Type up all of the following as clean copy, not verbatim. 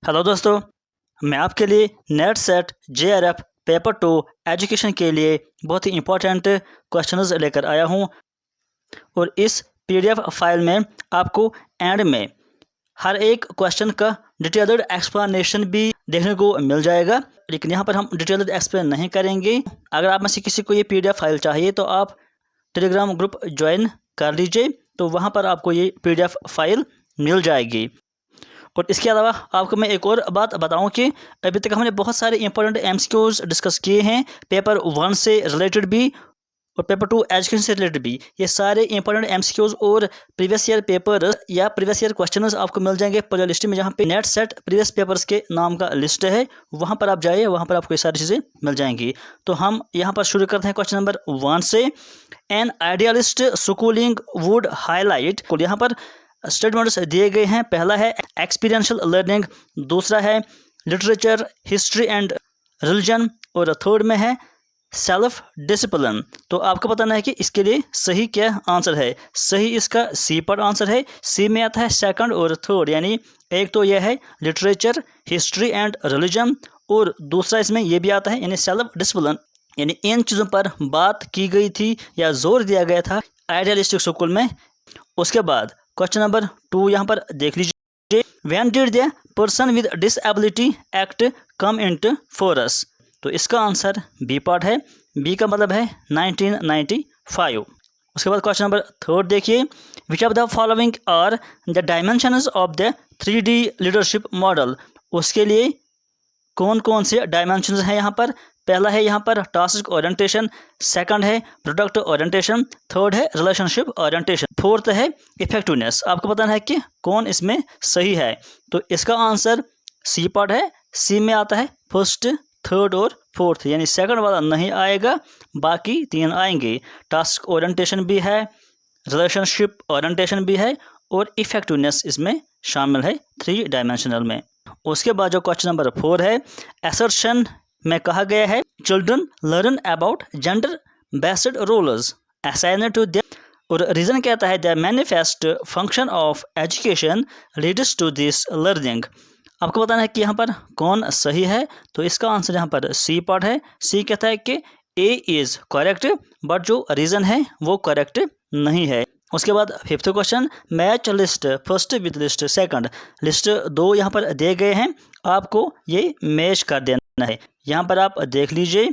Hello दोस्तों, मैं आपके लिए net set JRF paper 2 education के लिए बहुत ही इम्पोर्टेंट क्वेश्चंस लेकर आया हूं और इस PDF फाइल में आपको एंड में हर एक क्वेश्चन का डिटेल्ड एक्सप्लेनेशन भी देखने को मिल जाएगा। लेकिन यहाँ पर हम डिटेल्ड एक्सप्लेन नहीं करेंगे। अगर आप में से किसी को ये PDF फाइल चाहिए तो आप टेलीग्राम ग्रुप ज्वाइन कर लीजिए, तो वहाँ पर आपको ये PDF फाइल मिल जाएगी। और इसके अलावा आपको मैं एक और बात बताऊं कि अभी तक हमने बहुत सारे इंपॉर्टेंट MCQs डिस्कस किए हैं, पेपर 1 से रिलेटेड भी और पेपर 2 एजुकेशन से रिलेटेड भी। ये सारे इंपॉर्टेंट MCQs और प्रीवियस ईयर पेपर या प्रीवियस ईयर क्वेश्चंस आपको मिल जाएंगे प्ले लिस्ट में, जहाँ पे नेट सेट प्रीवियस पेपर्स के नाम का लिस्ट है। वहाँ पर आप जाइए, वहाँ पर आपको ये सारी चीज़ें मिल जाएंगी। तो हम यहाँ पर शुरू करते हैं क्वेश्चन नंबर 1 से। An idealist schooling would highlight. यहाँ पर स्टेटमेंट्स दिए गए हैं। पहला है एक्सपीरियंशियल लर्निंग, दूसरा है लिटरेचर, हिस्ट्री एंड रिलीजन, और थर्ड में है सेल्फ डिसिप्लिन। तो आपको बताना है कि इसके लिए सही क्या आंसर है। सही इसका सी पर आंसर है। सी में आता है सेकंड और थर्ड, यानी एक तो यह है लिटरेचर, हिस्ट्री एंड रिलीजन, और दूसरा इसमें यह भी आता है यानी सेल्फ डिसिप्लिन। यानी इन चीज़ों पर बात की गई थी या जोर दिया गया था आइडियलिस्टिक स्कूल में। उसके बाद क्वेश्चन नंबर 2 यहाँ पर देख लीजिए। When did the person with disability act come into force. तो इसका आंसर बी पार्ट है। बी का मतलब है 1995। उसके बाद क्वेश्चन नंबर 3 देखिए। Which of the following are the dimensions of the 3D leadership model. उसके लिए कौन कौन से डायमेंशंस हैं यहाँ पर। पहला है यहाँ पर टास्क ओरिएंटेशन, सेकंड है प्रोडक्ट ओरिएंटेशन, थर्ड है रिलेशनशिप ओरिएंटेशन, फोर्थ है इफेक्टिवनेस। आपको बताना है कि कौन इसमें सही है। तो इसका आंसर सी पार्ट है। सी में आता है फर्स्ट, थर्ड और फोर्थ, यानी सेकंड वाला नहीं आएगा, बाकी 3 आएंगे। टास्क ओरिएंटेशन भी है, रिलेशनशिप ओरिएंटेशन भी है, और इफेक्टिवनेस इसमें शामिल है 3 डायमेंशनल में। उसके बाद जो क्वेश्चन नंबर 4 है, असर्शन में कहा गया है children learn about gender based roles assign to them, और रीजन कहता है the manifest function of education leads to this learning. आपको बताना है कि यहाँ पर कौन सही है। तो इसका आंसर यहाँ पर सी पार्ट है। सी कहता है कि ए इज करेक्ट, बट जो रीजन है वो करेक्ट नहीं है। उसके बाद 5th question, match list first with list second. List 2 यहाँ पर दिए गए हैं, आपको ये मैच कर देना है। यहाँ पर आप देख लीजिए,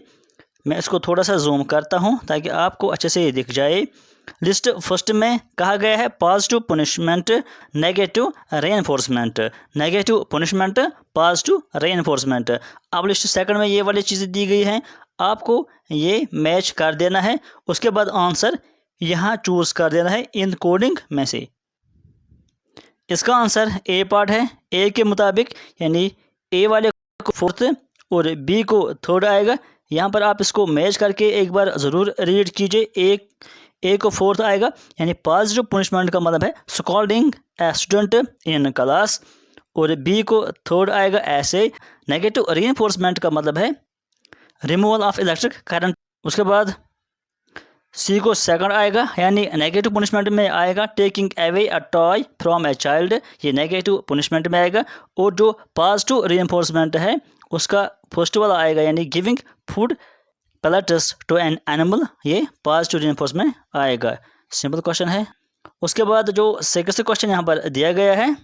मैं इसको थोड़ा सा जूम करता हूँ ताकि आपको अच्छे से ये दिख जाए। लिस्ट फर्स्ट में कहा गया है positive punishment, negative reinforcement, negative punishment, positive reinforcement. अब लिस्ट सेकंड में ये वाली चीज़ें दी गई हैं, आपको ये मैच कर देना है। उसके बाद आंसर यहाँ चूज कर देना है इन कोडिंग में से। इसका आंसर ए पार्ट है। ए के मुताबिक यानी ए वाले को फोर्थ और बी को थर्ड आएगा। यहाँ पर आप इसको मैच करके एक बार ज़रूर रीड कीजिए। ए को फोर्थ आएगा, यानी पॉजिटिव पनिशमेंट का मतलब है scolding a student in class, और बी को थर्ड आएगा ऐसे। नेगेटिव रीइंफोर्समेंट का मतलब है रिमूवल ऑफ इलेक्ट्रिक करंट। उसके बाद सी को सेकंड आएगा, यानी नेगेटिव पनिशमेंट में आएगा taking away a toy from a child, ये नेगेटिव पनिशमेंट में आएगा। और जो पॉजिटिव रीइंफोर्समेंट है उसका फर्स्ट वाला आएगा, यानी giving food pellets to an animal, ये पॉजिटिव रीइंफोर्समेंट आएगा। सिंपल क्वेश्चन है। उसके बाद जो 6th क्वेश्चन यहाँ पर दिया गया है,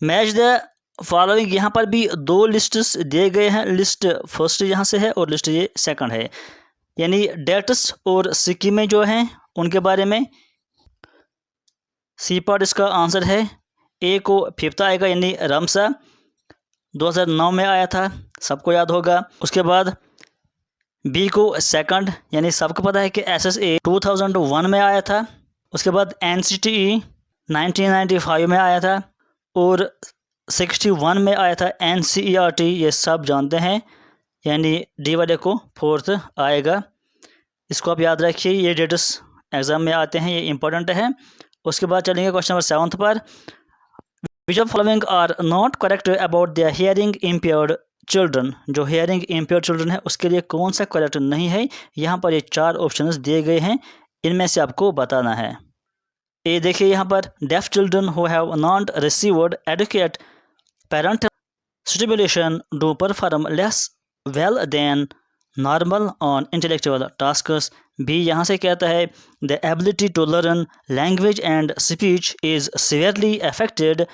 मैच द फॉलोइंग। यहाँ पर भी 2 लिस्ट्स दिए गए हैं। लिस्ट फर्स्ट यहाँ से है और लिस्ट ये सेकंड है, यानी डेट्स और स्कीमें जो हैं उनके बारे में। सी पार्ट इसका आंसर है। ए को 5th आएगा, यानी रमसा 2009 में आया था, सबको याद होगा। उसके बाद बी को सेकंड, यानी सबको पता है कि SSA 2001 में आया था। उसके बाद NCTE 1995 में आया था, और 61 में आया था NCERT, ये सब जानते हैं, यानी डी वाले को फोर्थ आएगा। इसको आप याद रखिए, ये डेट्स एग्जाम में आते हैं, ये इंपॉर्टेंट है। उसके बाद चलेंगे क्वेश्चन नंबर 7 पर। Which of following are not correct about the hearing impaired children. जो हियरिंग इम्पेयर्ड चिल्ड्रन है उसके लिए कौन सा करेक्ट नहीं है। यहाँ पर ये 4 ऑप्शंस दिए गए हैं, इनमें से आपको बताना है। ए देखिए यहाँ पर deaf children who have not received educate parental stimulation do perform less well than normal on intellectual tasks. B यहाँ से कहता है the ability to learn language and speech is severely affected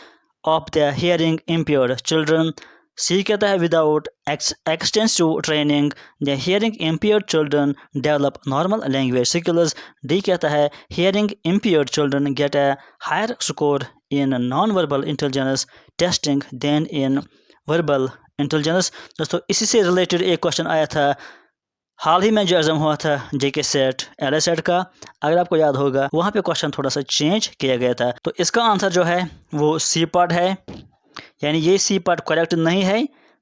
of the hearing impaired children. C कहता है without extensive training the hearing impaired children develop normal language skills. D कहता है hearing impaired children get a higher score in non-verbal intelligence testing than in verbal intelligence. दोस्तों इसी से related एक question आया था हाल ही में जो एग्ज़ाम हुआ था जेके सेट एल सेट का, अगर आपको याद होगा वहाँ पे क्वेश्चन थोड़ा सा चेंज किया गया था. तो इसका आंसर जो है वो सी पार्ट है, यानी ये सी पार्ट करेक्ट नहीं है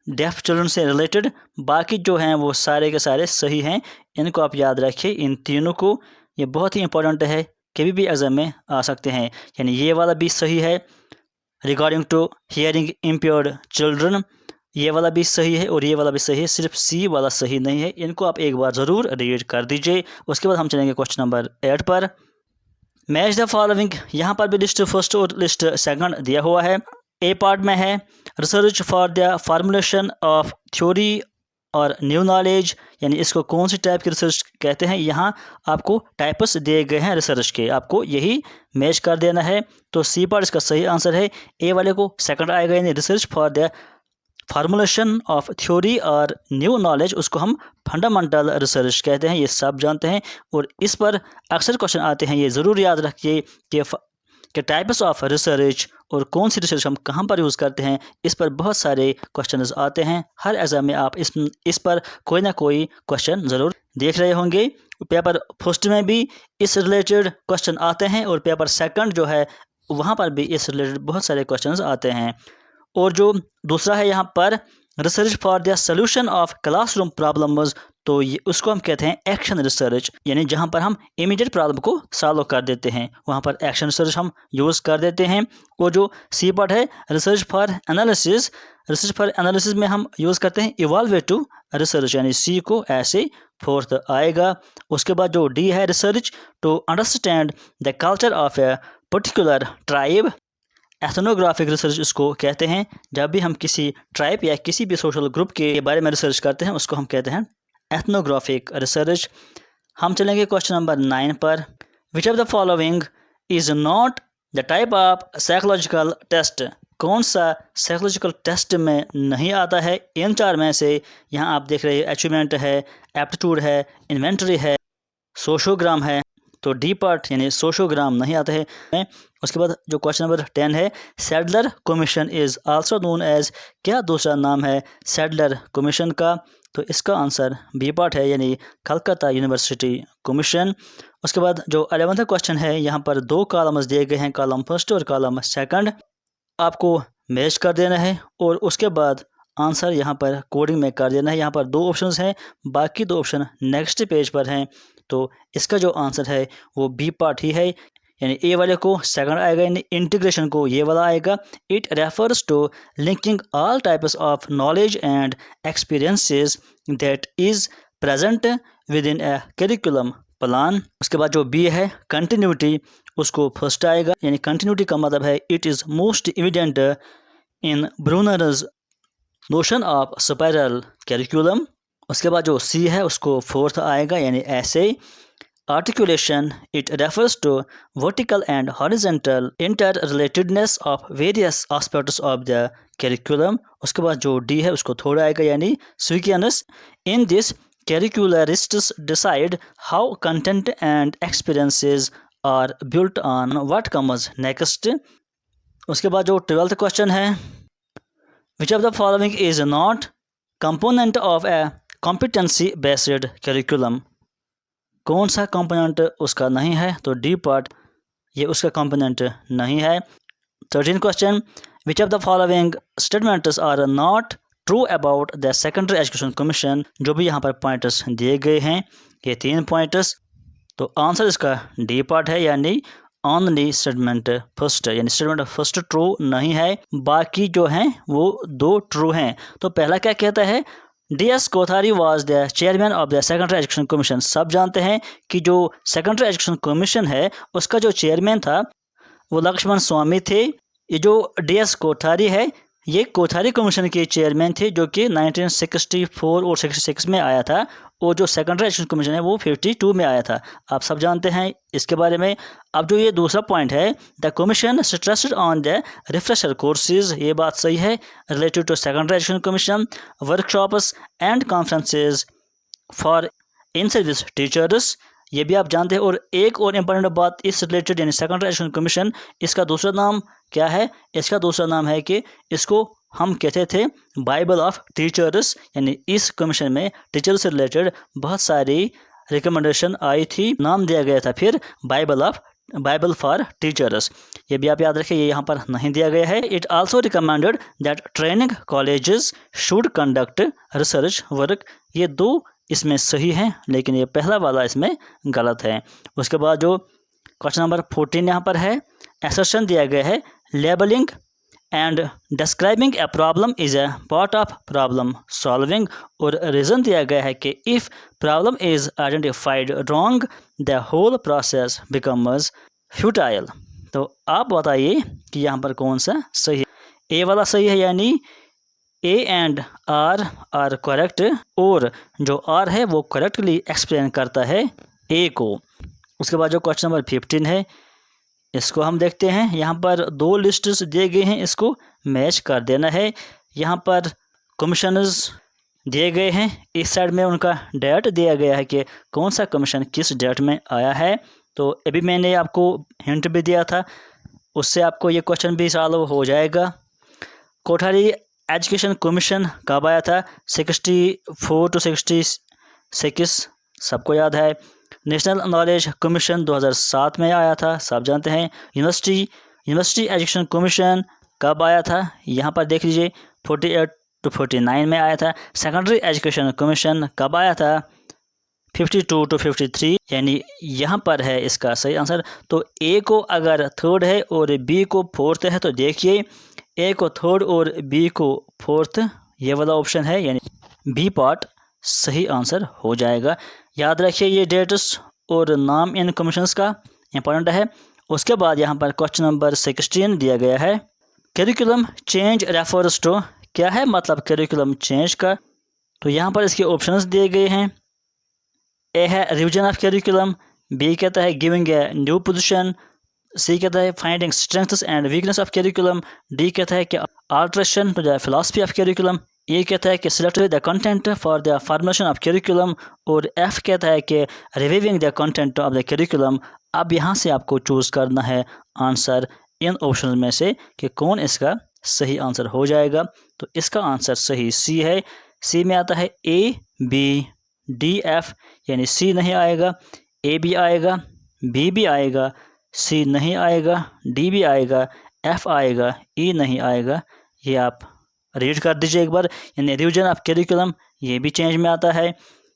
डेफ चिल्ड्रन से रिलेटेड. बाकी जो हैं वो सारे के सारे सही हैं. इनको आप याद रखिए, इन तीनों को. ये बहुत ही इंपॉर्टेंट है, कभी भी एग्ज़ाम में आ सकते हैं. यानी ये वाला भी सही है regarding to hearing impaired children, ये वाला भी सही है और ये वाला भी सही है, सिर्फ सी वाला सही नहीं है. इनको आप एक बार ज़रूर रीड कर दीजिए. उसके बाद हम चलेंगे क्वेश्चन नंबर 8 पर. मैच द फॉलोइंग, यहाँ पर भी लिस्ट फर्स्ट और लिस्ट सेकंड दिया हुआ है. ए पार्ट में है research for the formulation of theory और न्यू नॉलेज, यानी इसको कौन सी टाइप की रिसर्च कहते हैं. यहाँ आपको टाइप्स दिए गए हैं रिसर्च के, आपको यही मैच कर देना है. तो सी पार्ट इसका सही आंसर है. ए वाले को सेकंड आएगा, यानी research for the formulation of theory और न्यू नॉलेज, उसको हम फंडामेंटल रिसर्च कहते हैं, ये सब जानते हैं. और इस पर अक्सर क्वेश्चन आते हैं, ये ज़रूर याद रखिए कि टाइप्स ऑफ रिसर्च और कौन सी रिसर्च हम कहाँ पर यूज़ करते हैं. इस पर बहुत सारे क्वेश्चन आते हैं. हर एग्ज़ाम में आप इस पर कोई ना कोई क्वेश्चन ज़रूर देख रहे होंगे. पेपर फर्स्ट में भी इस रिलेटेड क्वेश्चन आते हैं और पेपर सेकंड जो है वहाँ पर भी इस रिलेटेड बहुत सारे क्वेश्चन आते हैं. और जो दूसरा है यहाँ पर research for the solution of classroom problems, तो ये उसको हम कहते हैं एक्शन रिसर्च, यानी जहाँ पर हम इमीडिएट प्रॉब्लम को सॉल्व कर देते हैं वहाँ पर एक्शन रिसर्च हम यूज़ कर देते हैं. और जो सी पार्ट है research for analysis, research for analysis में हम यूज़ करते हैं इवॉल्वेटिव रिसर्च, यानी सी को ऐसे फोर्थ आएगा. उसके बाद जो डी है research to understand the culture of a particular tribe, ethnographic research उसको कहते हैं. जब भी हम किसी ट्राइब या किसी भी सोशल ग्रुप के बारे में रिसर्च करते हैं उसको हम कहते हैं एथनोग्राफिक रिसर्च. हम चलेंगे क्वेश्चन नंबर 9 पर. Which of the following is not the type of psychological test, कौन सा साइकोलॉजिकल टेस्ट में नहीं आता है. इन चार में से यहाँ आप देख रहे हैं अचीवमेंट है, एप्टीट्यूड है, इन्वेंटरी है, सोशोग्राम है. तो डी पार्ट यानी सोशोग्राम नहीं आता है. उसके बाद जो क्वेश्चन नंबर 10 है Sadler commission is also known as, क्या दूसरा नाम है सैडलर कमीशन का. तो इसका आंसर बी पार्ट है, यानी कलकत्ता यूनिवर्सिटी कमीशन. उसके बाद जो 11वां क्वेश्चन है यहाँ पर दो कॉलम्स दिए गए हैं, कॉलम फर्स्ट और कॉलम सेकंड, आपको मैच कर देना है और उसके बाद आंसर यहाँ पर कोडिंग में कर देना है. यहाँ पर दो ऑप्शंस हैं, बाकी दो ऑप्शन नेक्स्ट पेज पर हैं. तो इसका जो आंसर है वो बी पार्ट ही है, यानी ए वाले को सेकंड आएगा, यानी इंटीग्रेशन को ये वाला आएगा. It refers to linking all types of knowledge and experiences that is present within a curriculum plan. उसके बाद जो बी है कंटिन्यूटी, उसको फर्स्ट आएगा, यानी कंटिन्यूटी का मतलब है it is most evident in Brunner's notion of spiral curriculum. उसके बाद जो सी है उसको फोर्थ आएगा, यानी ऐसे articulation, it refers to vertical and horizontal interrelatedness of various aspects of the curriculum. उसके बाद जो डी है उसको थोड़ा आएगा, यानी sequence. In this curricularists decide how content and experiences are built on what comes next. उसके बाद जो 12th क्वेश्चन है which of the following is not component of a competency based curriculum, कौन सा कंपोनेंट उसका नहीं है. तो डी पार्ट ये उसका कंपोनेंट नहीं है. 13 question which of the following statements are not true about the secondary education commission, जो भी यहाँ पर पॉइंट्स दिए गए हैं ये 3 पॉइंट्स. तो आंसर इसका डी पार्ट है, यानी ओनली स्टेटमेंट फर्स्ट, यानी स्टेटमेंट फर्स्ट ट्रू नहीं है, बाकी जो हैं वो 2 ट्रू हैं. तो पहला क्या कहता है DS Kothari was the chairman of the secondary education commission. सब जानते हैं कि जो सेकेंडरी एजुकेशन कमीशन है उसका जो चेयरमैन था वो लक्ष्मण स्वामी थे. ये जो DS कोठारी है ये कोठारी कमीशन के चेयरमैन थे जो कि 1964 और 66 में आया था, और जो सेकेंडरी एजुकेशन कमीशन है वो 52 में आया था। आप सब जानते हैं इसके बारे में। अब जो ये दूसरा पॉइंट है, the commission stressed on the refresher courses, ये बात सही है। Related to secondary education commission, workshops and conferences for in service teachers, ये भी आप जानते हैं। और एक और इम्पॉर्टेंट बात इस रिलेटेड, यानी सेकेंडरी एजुकेशन कमीशन, इसका दूसरा नाम क्या है? इसका दूसरा नाम है कि इसको हम कहते थे बाइबल ऑफ टीचर्स, यानी इस कमीशन में टीचर से रिलेटेड बहुत सारी रिकमेंडेशन आई थी, नाम दिया गया था फिर बाइबल फॉर टीचर्स। ये भी आप याद रखें, ये यहाँ पर नहीं दिया गया है। It also recommended that training colleges should conduct research work, ये दो इसमें सही है, लेकिन ये पहला वाला इसमें गलत है। उसके बाद जो क्वेश्चन नंबर 14 यहाँ पर है, असर्शन दिया गया है, labelling and describing a problem is a part of problem solving, और रीज़न दिया गया है कि if problem is identified wrong the whole process becomes futile. तो आप बताइए कि यहाँ पर कौन सा सही है? ए वाला सही है, यानी ए एंड आर करेक्ट, और जो आर है वो करेक्टली एक्सप्लेन करता है ए को। उसके बाद जो क्वेश्चन नंबर 15 है, इसको हम देखते हैं। यहाँ पर दो लिस्ट्स दिए गए हैं, इसको मैच कर देना है। यहाँ पर कमीशनर्स दिए गए हैं, इस साइड में उनका डेट दिया गया है कि कौन सा कमीशन किस डेट में आया है। तो अभी मैंने आपको हिंट भी दिया था, उससे आपको ये क्वेश्चन भी सॉल्व हो जाएगा। कोठारी एजुकेशन कमीशन कब आया था? 64 टू 66, सबको याद है। नेशनल नॉलेज कमीशन 2007 में आया था, सब जानते हैं। यूनिवर्सिटी एजुकेशन कमीशन कब आया था? यहाँ पर देख लीजिए, 48 टू 49 में आया था। सेकेंडरी एजुकेशन कमीशन कब आया था? 52 टू 53, यानी यहाँ पर है इसका सही आंसर। तो ए को अगर थर्ड है और बी को फोर्थ है, तो देखिए ए को थर्ड और बी को फोर्थ, ये वाला ऑप्शन है, यानी बी पार्ट सही आंसर हो जाएगा। याद रखिए ये डेट्स और नाम इन कमीशंस का इंपॉर्टेंट है। उसके बाद यहाँ पर क्वेश्चन नंबर 16 दिया गया है, करिकुलम चेंज रेफर्स टू, क्या है मतलब करिकुलम चेंज का? तो यहाँ पर इसके ऑप्शंस दिए गए हैं। ए है रिविजन ऑफ करिकुलम, बी कहता है giving a new position, C कहता है finding strengths and weakness of curriculum, D कहता है कि alteration to the philosophy of curriculum, A कहता है कि select the content for the formation of curriculum, और एफ कहता है कि reviewing the content of the curriculum. अब यहाँ से आपको चूज़ करना है आंसर इन ऑप्शन में से कि कौन इसका सही आंसर हो जाएगा। तो इसका आंसर सही सी है। सी में आता है ए बी डी एफ, यानी सी नहीं आएगा, ए भी आएगा, बी भी आएगा, सी नहीं आएगा, डी भी आएगा, एफ आएगा, ई नहीं आएगा। ये आप रीड कर दीजिए एक बार। यानी रिविजन ऑफ करिकुलम ये भी चेंज में आता है,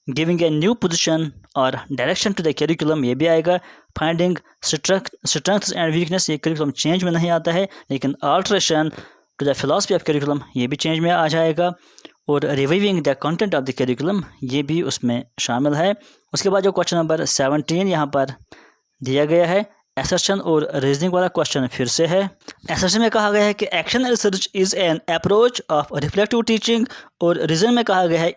गिविंग ए न्यू पोजीशन और डायरेक्शन टू द करिकुलम ये भी आएगा, फाइंडिंग स्ट्रेंथ्स एंड वीकनेस ये करिकुलम चेंज में नहीं आता है, लेकिन alteration to the philosophy of curriculum ये भी चेंज में आ जाएगा, और reviewing the content of the curriculum ये भी उसमें शामिल है। उसके बाद जो क्वेश्चन नंबर 17 यहाँ पर दिया गया है, असर्शन और रीजनिंग वाला क्वेश्चन फिर से है। असर्शन में कहा गया है कि action research is an approach of reflective teaching, और रीजन में कहा गया है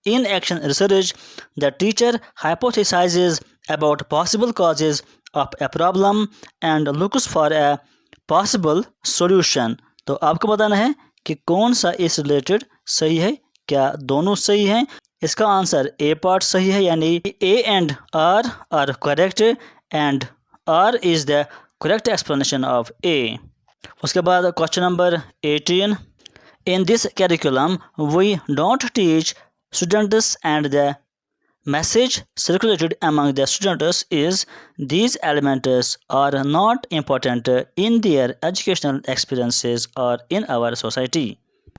in action research the teacher hypothesizes about possible causes of a problem and looks for a possible solution. तो आपको बताना है कि कौन सा इस रिलेटेड सही है, क्या दोनों सही हैं? इसका आंसर ए पार्ट सही है, यानी A and R correct and R is the correct explanation of A. उसके बाद question number 18, in this curriculum we don't teach students and the message circulated among the students is these elements are not important in their educational experiences or in our society।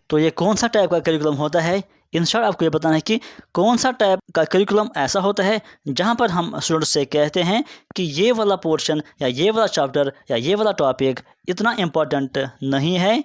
तो ये कौन सा type का curriculum होता है? In short आपको ये बताना है कि कौन सा टाइप का करिकुलम ऐसा होता है जहाँ पर हम स्टूडेंट से कहते हैं कि ये वाला पोर्शन या ये वाला चैप्टर या ये वाला टॉपिक इतना इम्पोर्टेंट नहीं है,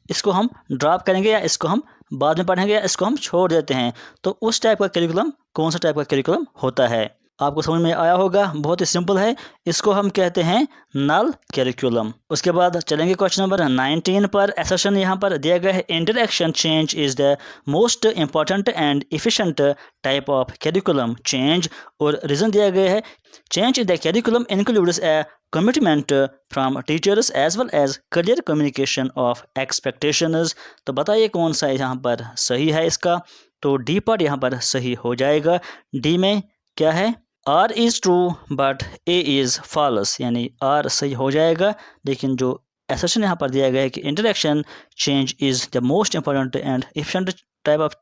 इसको हम ड्रॉप करेंगे या इसको हम बाद में पढ़ेंगे या इसको हम छोड़ देते हैं। तो उस टाइप का करिकुलम कौन सा टाइप का करिकुलम होता है? आपको समझ में आया होगा, बहुत ही सिंपल है। इसको हम कहते हैं नल करिकुलम। उसके बाद चलेंगे क्वेश्चन नंबर 19 पर। असर्शन यहाँ पर दिया गया है, interaction change is the most important and efficient type of curriculum change, और रीजन दिया गया है, change in the curriculum includes a commitment from teachers as well as clear communication of expectations. तो बताइए कौन सा यहाँ पर सही है इसका। तो डी पार्ट यहाँ पर सही हो जाएगा। डी में क्या है, R is true but A is false, यानी आर सही हो जाएगा, लेकिन जो असर्शन यहाँ पर दिया गया है कि interaction change is the most important and efficient type of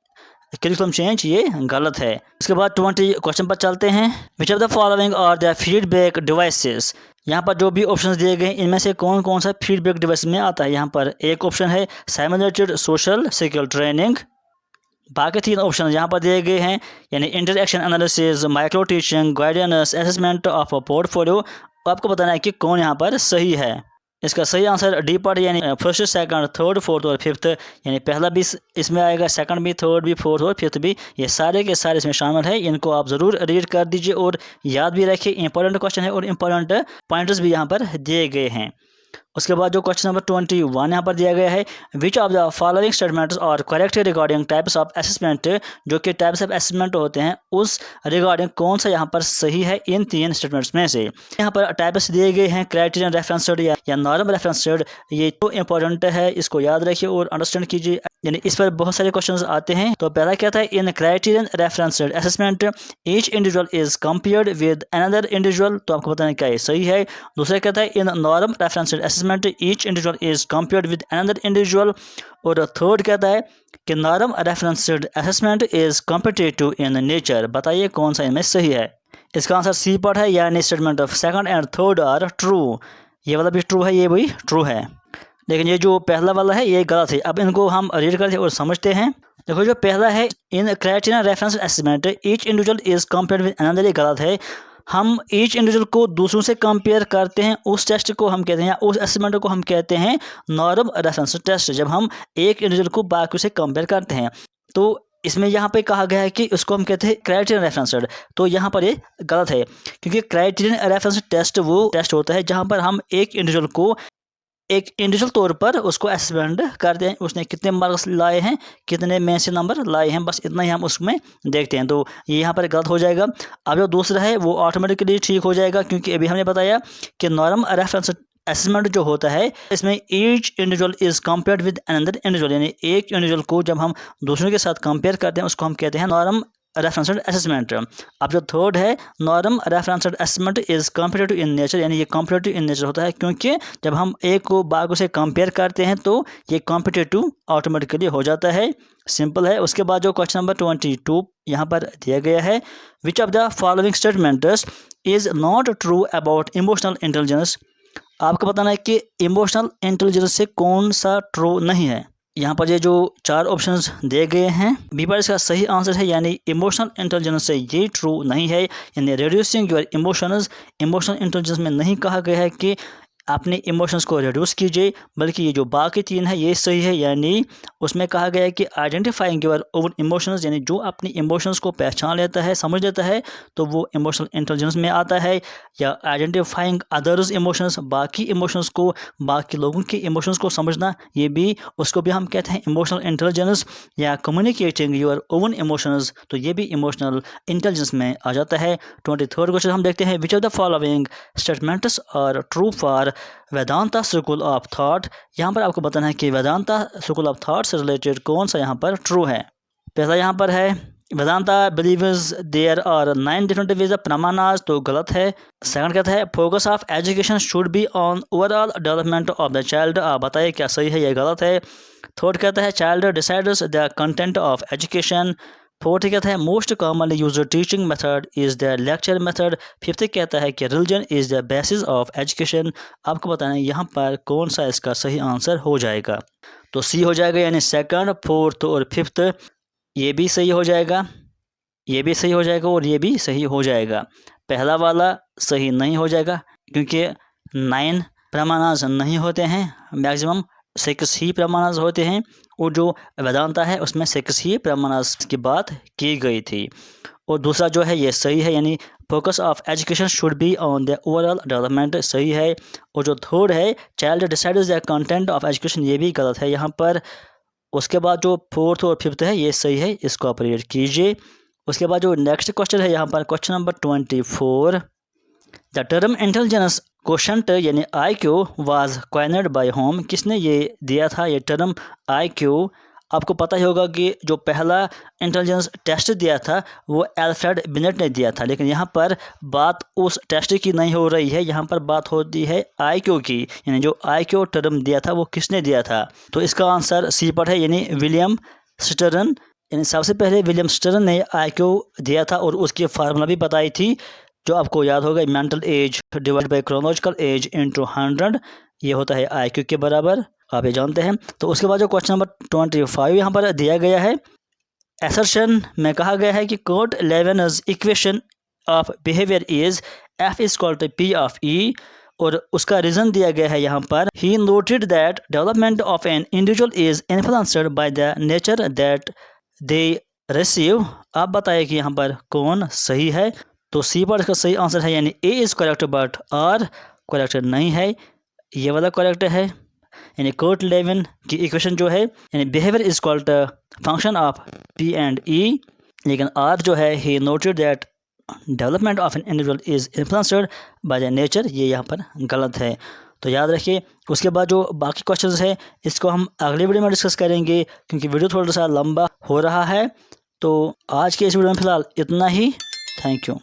curriculum change, ये गलत है। उसके बाद 20 क्वेश्चन पर चलते हैं। Which of the following are the feedback devices. यहाँ पर जो भी ऑप्शंस दिए गए हैं इनमें से कौन कौन सा फीडबैक डिवाइस में आता है। यहाँ पर एक ऑप्शन है सिमुलेटेड सोशल स्किल ट्रेनिंग। बाकी 3 ऑप्शन यहाँ पर दिए गए हैं, यानी interaction analysis, micro teaching, guidance, assessment of portfolio. आपको बताना है कि कौन यहाँ पर सही है। इसका सही आंसर डी पार्ट, यानी फर्स्ट, सेकंड, थर्ड, फोर्थ और फिफ्थ, यानी पहला भी इसमें आएगा, सेकंड भी, थर्ड भी, फोर्थ और फिफ्थ भी, ये सारे के सारे इसमें शामिल है। इनको आप ज़रूर रीड कर दीजिए और याद भी रखिए, इंपॉर्टेंट क्वेश्चन है और इंपॉर्टेंट पॉइंटर्स भी यहाँ पर दिए गए हैं। उसके बाद जो क्वेश्चन नंबर 21 यहाँ पर दिया गया है, which of the following statements are correct regarding types of assessment. जो कि टाइप्स ऑफ असेसमेंट होते हैं उस रिगार्डिंग कौन सा यहाँ पर सही है इन 3 स्टेटमेंट्स में से। यहाँ पर टाइप्स दिए गए हैं, क्राइटेरियन रेफरेंस्ड या नॉर्म रेफरेंस्ड। ये तो इंपॉर्टेंट है, इसको याद रखिए और अंडरस्टैंड कीजिए, यानी इस पर बहुत सारे क्वेश्चंस आते हैं। तो पहला क्या था, in criterion referenced assessment each individual is compared with another individual. तो आपको बताना क्या ये सही है। दूसरा क्या था, in norm referenced assessment each individual is compared with another individual. और थर्ड कहता है कि norm referenced assessment is competitive in nature. बताइए कौन सा इनमें सही है। इसका आंसर सी पार्ट है, यानी statement of second and third are true. ये वाला भी ट्रू है, ये भी ट्रू है, लेकिन ये जो पहला वाला है ये गलत है। अब इनको हम रीड करते हैं और समझते हैं। देखो जो पहला है, in criterion reference assessment each individual is compared with another, ये गलत है। हम ईच इंडिविजुअल को दूसरों से कंपेयर करते हैं, उस टेस्ट को हम कहते हैं या उस असेसमेंट को हम कहते हैं नॉर्म रेफरेंस टेस्ट, जब हम एक इंडिविजुअल को बाकी से कंपेयर करते हैं। तो इसमें यहाँ पे कहा गया है कि उसको हम कहते हैं क्राइटेरियन रेफरेंस्ड। तो यहाँ पर ये गलत है, क्योंकि क्राइटेरियन रेफरेंस टेस्ट वो टेस्ट होता है जहाँ पर हम एक इंडिविजुअल को एक इंडिविजुअल तौर पर उसको असेसमेंट करते हैं, उसने कितने मार्क्स लाए हैं, कितने में से नंबर लाए हैं, बस इतना ही हम उसमें देखते हैं। तो ये यहाँ पर गलत हो जाएगा। अब जो दूसरा है वो ऑटोमेटिकली ठीक हो जाएगा, क्योंकि अभी हमने बताया कि नॉर्म रेफरेंस असेसमेंट जो होता है इसमें each individual is compared with another individual, यानी एक इंडिविजुअल को जब हम दूसरों के साथ कंपेयर करते हैं उसको हम कहते हैं नॉर्म रेफरेंस्ड असेसमेंट। अब जो थर्ड है, norm referenced assessment is competitive in nature, यानी ये कॉम्पिटिटिव इन नेचर होता है, क्योंकि जब हम एक को बाकी से कंपेयर करते हैं तो ये कॉम्पिटिटिव ऑटोमेटिकली हो जाता है। सिंपल है। उसके बाद जो क्वेश्चन नंबर 22 यहाँ पर दिया गया है, which of the following statements is not true about emotional intelligence. आपको बताना है कि इमोशनल इंटेलिजेंस से कौन सा ट्रू नहीं है। यहाँ पर ये जो 4 ऑप्शंस दिए गए हैं, बी पर इसका सही आंसर है, यानी इमोशनल इंटेलिजेंस से ये ट्रू नहीं है, यानी reducing your emotions. Emotional intelligence में नहीं कहा गया है कि अपने इमोशंस को रिड्यूस कीजिए, बल्कि ये जो बाकी 3 है ये सही है, यानी उसमें कहा गया है कि आइडेंटिफाइंग योर ओन इमोशंस, यानी जो अपनी इमोशंस को पहचान लेता है, समझ लेता है, तो वो इमोशनल इंटेलिजेंस में आता है। या आइडेंटिफाइंग अदर्स इमोशंस, बाकी इमोशंस को, बाकी लोगों के इमोशंस को समझना, ये भी उसको भी हम कहते हैं इमोशनल इंटेलिजेंस। या कम्युनिकेटिंग योर ओन इमोशंस, तो ये भी इमोशनल इंटेलिजेंस में आ जाता है। 23rd क्वेश्चन हम देखते हैं, which of the following statements are true for Vedanta school of thought. यहाँ पर आपको बताना है कि वेदांता स्कूल ऑफ थॉट से रिलेटेड कौन सा यहाँ पर ट्रू है। पहला यहाँ पर है, Vedanta believes there are 9 different ways of pramanas, तो गलत है। सेकंड कहता है, focus of education should be on overall development of the child. आप बताइए क्या सही है, ये गलत है। थर्ड कहता है, child decides the content of education. Fourth कहता है, most commonly used teaching method is the lecture method. Fifth कहता है कि religion is the basis of education. आपको बताना है यहाँ पर कौन सा इसका सही आंसर हो जाएगा। तो सी हो जाएगा, यानी सेकंड, फोर्थ और फिफ्थ ये भी सही हो जाएगा, ये भी सही हो जाएगा और ये भी सही हो जाएगा। पहला वाला सही नहीं हो जाएगा, क्योंकि 9 प्रमाणास नहीं होते हैं, मैक्सिमम 6 ही प्रमाणास होते हैं, और जो वेदांता है उसमें 6 ही प्रमाणास की बात की गई थी। और दूसरा जो है ये सही है, यानी focus of education should be on the overall development, सही है। और जो थर्ड है child decides the content of education, ये भी गलत है यहाँ पर। उसके बाद जो फोर्थ और फिफ्थ है ये सही है, इसको ऑपरेट कीजिए। उसके बाद जो नेक्स्ट क्वेश्चन है यहाँ पर question number 24, the term intelligence quotient यानी IQ was coined bye home, किसने ये दिया था ये टर्म IQ? आपको पता ही होगा कि जो पहला इंटेलिजेंस टेस्ट दिया था वो अल्फ्रेड बिनेट ने दिया था, लेकिन यहाँ पर बात उस टेस्ट की नहीं हो रही है, यहाँ पर बात होती है IQ की, यानी जो IQ टर्म दिया था वो किसने दिया था? तो इसका आंसर सी पर है, यानी विलियम स्टर्न। यानी सबसे पहले विलियम स्टर्न ने IQ दिया था और उसकी फार्मूला भी बताई थी, जो आपको याद होगा, mental as divide by chronological age into 100, ये होता है IQ के बराबर, आप ये जानते हैं। तो उसके बाद जो क्वेश्चन नंबर 25 यहाँ पर दिया गया है, असर्शन में कहा गया है कि Kurt Lewin's equation of behaviour is F is equal to P of E, और उसका रीज़न दिया गया है यहाँ पर, he noted that development of an individual is influenced by the nature that they receive. आप बताइए कि यहाँ पर कौन सही है? तो सी पर इसका सही आंसर है, यानी A is correct but R correct नहीं है, ये वाला करेक्ट है। यानी कर्ट लेविन की इक्वेशन जो है, यानी behaviour is called function of P and E, लेकिन आर जो है ही noted that development of an individual is influenced by the nature, ये यहाँ पर गलत है। तो याद रखिए। उसके बाद जो बाकी क्वेश्चंस है इसको हम अगले वीडियो में डिस्कस करेंगे, क्योंकि वीडियो थोड़ा सा लंबा हो रहा है। तो आज के इस वीडियो में फ़िलहाल इतना ही। Thank you.